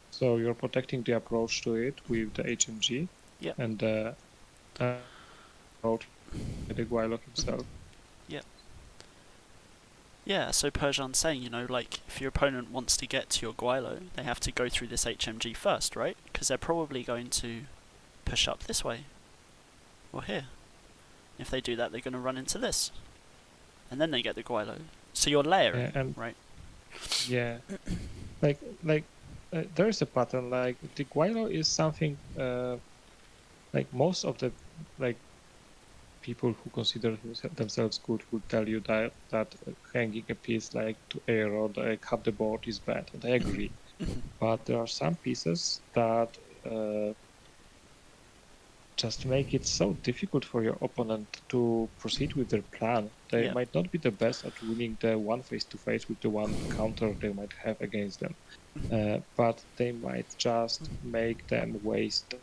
So you're protecting the approach to it with the HMG. Yep. And the approach the Guilo himself. Yep. Yeah, so Persian's saying, you know, like, if your opponent wants to get to your Guilo, they have to go through this HMG first, right? Because they're probably going to push up this way. Or here. If they do that, they're going to run into this. And then they get the Guilo. So you're layering, right? Yeah. like, there is a pattern, like, the Guilo is something, like, most of the, like, people who consider themselves good will tell you that hanging a piece like to aero, like half the board is bad, and I agree. But there are some pieces that just make it so difficult for your opponent to proceed with their plan. They might not be the best at winning the one face-to-face with the one counter they might have against them, but they might just make them waste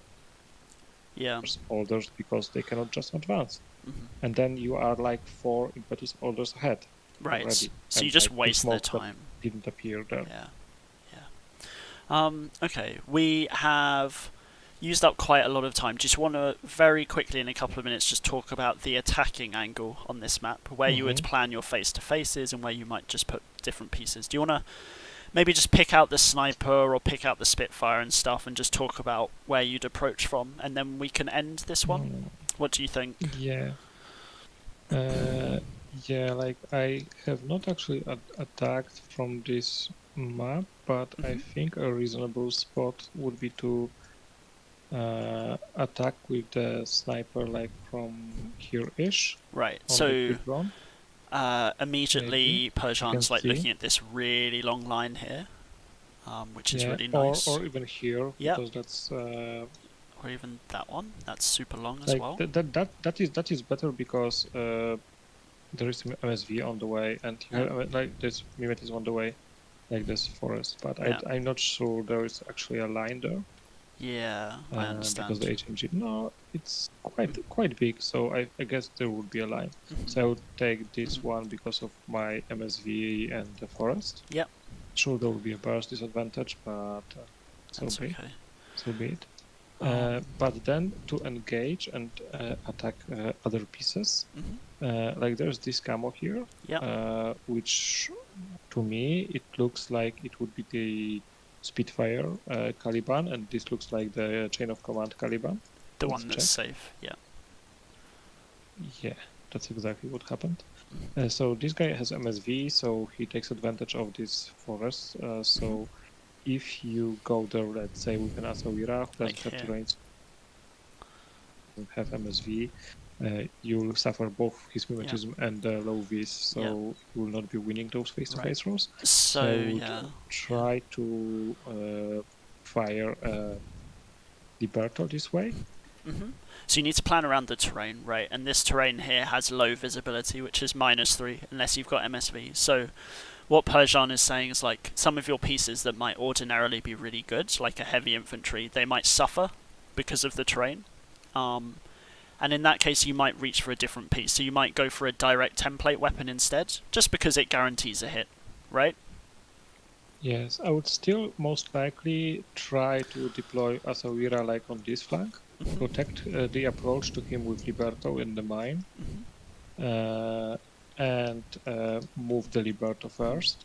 orders because they cannot just advance. And then you are like 4 impetus orders ahead. Right, already. So you And, just like, waste their time. Didn't appear there. Okay, we have used up quite a lot of time. Just want to very quickly in a couple of minutes just talk about the attacking angle on this map, where you would plan your face-to-faces and where you might just put different pieces. Do you want to maybe just pick out the sniper or pick out the Spitfire and stuff and just talk about where you'd approach from, and then we can end this one? What do you think? Yeah. Like I have not actually attacked from this map, but I think a reasonable spot would be to attack with the sniper like from here-ish. Right, so immediately maybe. Persian's like looking at this really long line here, which is really nice. Or even here, because that's or even that one. That's super long as like well. That is better because there is MSV on the way, and you have, like this Mimet is on the way, like this forest. But I'm not sure there is actually a line there. Yeah, I understand. Because the HMG, no, it's quite big, so I guess there would be a line. So I would take this one because of my MSV and the forest. Yep. Sure, there will be a burst disadvantage, but that's okay. So be it. But then to engage and attack other pieces, like there's this camo here, which to me it looks like it would be the Spitfire Caliban, and this looks like the Chain of Command Caliban. The one that's safe, Yeah, that's exactly what happened. So this guy has MSV, so he takes advantage of this forest. So if you go there, let's say with an Asawira, who doesn't have terrains, have MSV, you will suffer both his mimetism and the low Vs, so you will not be winning those face-to-face rolls. So try to fire Liberto this way. So you need to plan around the terrain, right? And this terrain here has low visibility, which is -3, unless you've got MSV. So what Persian is saying is, like, some of your pieces that might ordinarily be really good, like a heavy infantry, they might suffer because of the terrain. And in that case, you might reach for a different piece. So you might go for a direct template weapon instead, just because it guarantees a hit, right? Yes, I would still most likely try to deploy Asawira like on this flank, protect the approach to him with Liberto in the mine, and move the Liberto first.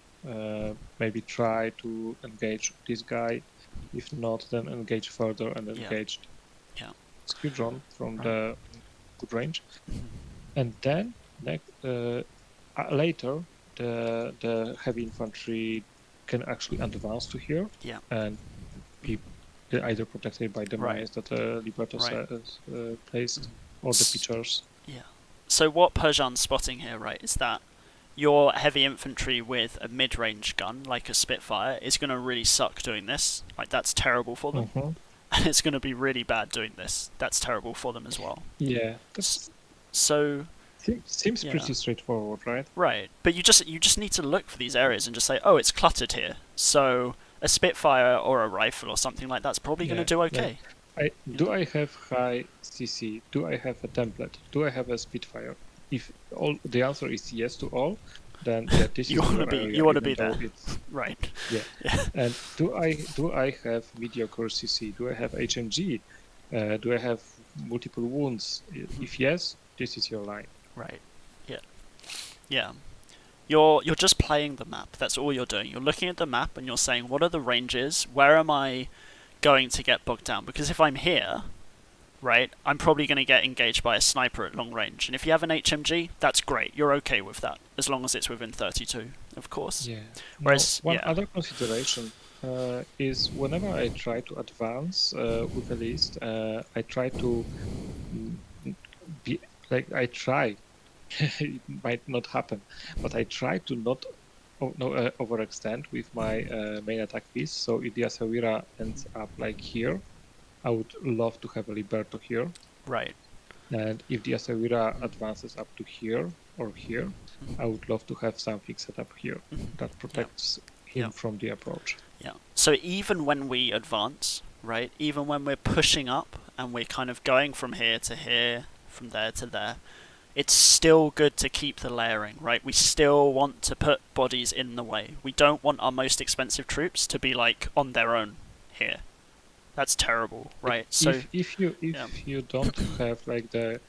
Maybe try to engage this guy. If not, then engage further and engage Squadron from the good range. And then later, the heavy infantry can actually advance to here Yeah. and be either protected by the Right. mines that Liberto Right. placed, or the pitchers. Yeah. So what Persian's spotting here, right, is that your heavy infantry with a mid-range gun, like a Spitfire, is going to really suck doing this. Like, that's terrible for them. Mhm. And it's going to be really bad doing this. That's terrible for them as well. Yeah, that's So, seems yeah. pretty straightforward, right? Right. But you just need to look for these areas and just say, oh, it's cluttered here. So a Spitfire or a rifle or something like that's probably going to do okay. Do I have high CC? Do I have a template? Do I have a Spitfire? If all the answer is yes to all, then yeah, this You is wanna your be- area, you wanna even be there. though it's- Right. Yeah. Yeah. And do I have mediocre CC? Do I have HMG? Do I have multiple wounds? If yes, this is your line. Right. Yeah. Yeah. You're just playing the map. That's all you're doing. You're looking at the map and you're saying, what are the ranges? Where am I going to get bogged down? Because if I'm here, right, I'm probably going to get engaged by a sniper at long range. And if you have an HMG, that's great. You're okay with that, as long as it's within 32, of course. Yeah. Whereas, one yeah. other consideration is whenever I try to advance with a list, I try to be like I try. It might not happen, but I try to not overextend with my main attack piece. So if the Asawira ends up like here, I would love to have a Liberto here. Right. And if the Asawira advances up to here or here, I would love to have something set up here that protects him from the approach. Yeah. So even when we advance, right, even when we're pushing up and we're kind of going from here to here, from there to there, it's still good to keep the layering, right? We still want to put bodies in the way. We don't want our most expensive troops to be like on their own here. That's terrible, right? So if you don't have like the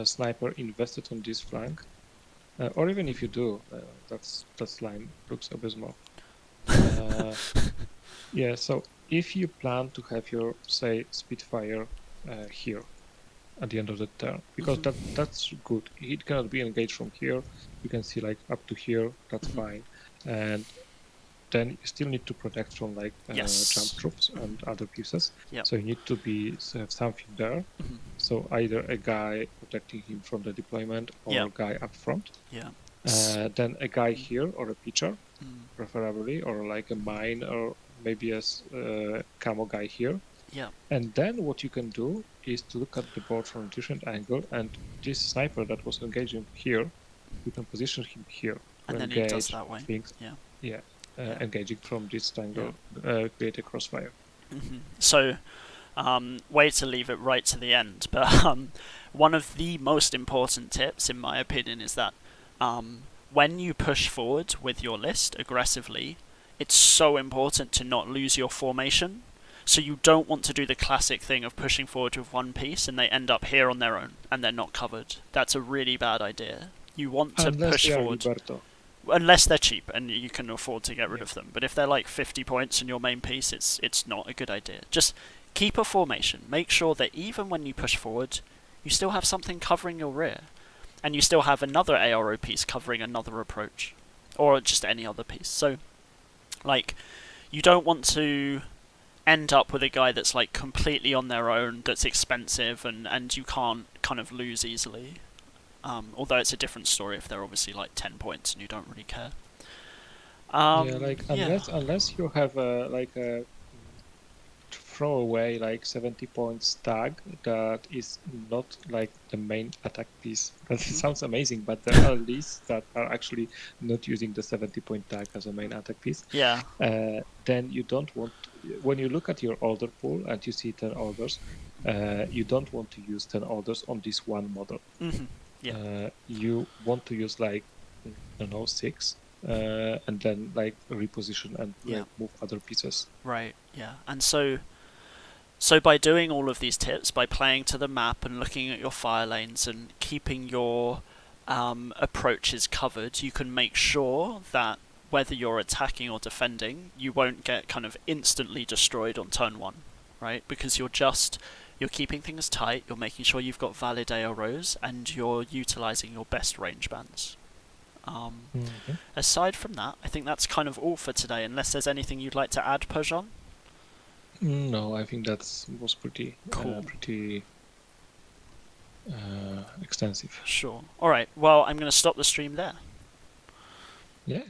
sniper invested on this flank, or even if you do, that line looks abysmal. Yeah, so if you plan to have your, say, Spitfire here at the end of the turn, because that's good. It cannot be engaged from here. You can see like up to here, that's fine. And then you still need to protect from like jump troops and other pieces. Yep. So you need to have something there. So either a guy protecting him from the deployment or a guy up front. Yeah. Then a guy here or a pitcher, preferably, or like a mine or maybe a camo guy here. Yeah. And then what you can do is to look at the board from a different angle, and this sniper that was engaging here, you can position him here. And then he does that way. Things. Yeah. Engaging from this angle, create a crossfire. So, way to leave it right to the end, but one of the most important tips, in my opinion, is that when you push forward with your list aggressively, it's so important to not lose your formation. So you don't want to do the classic thing of pushing forward with one piece and they end up here on their own and they're not covered. That's a really bad idea. You want to push forward. Unless they're cheap and you can afford to get rid of them. But if they're like 50 points in your main piece, it's not a good idea. Just keep a formation. Make sure that even when you push forward, you still have something covering your rear. And you still have another ARO piece covering another approach. Or just any other piece. So, like, you don't want to end up with a guy that's like completely on their own, that's expensive, and you can't kind of lose easily. Although it's a different story if they're obviously like 10 points and you don't really care. Unless you have a throw away like 70 points tag that is not like the main attack piece. That sounds amazing, but there are lists that are actually not using the 70 point tag as a main attack piece. Yeah. Then you don't want, when you look at your order pool and you see 10 orders, you don't want to use 10 orders on this one model. Yeah. You want to use like, I don't know, 6. And then like reposition and like move other pieces. Right, yeah. And so by doing all of these tips, by playing to the map and looking at your fire lanes and keeping your approaches covered, you can make sure that whether you're attacking or defending, you won't get kind of instantly destroyed on turn 1, right? Because you're keeping things tight, you're making sure you've got valid AROs, and you're utilising your best range bands. Aside from that, I think that's kind of all for today, unless there's anything you'd like to add, Perjan? No, I think that was pretty Cool. pretty extensive. Sure. All right. Well, I'm going to stop the stream there. Yeah.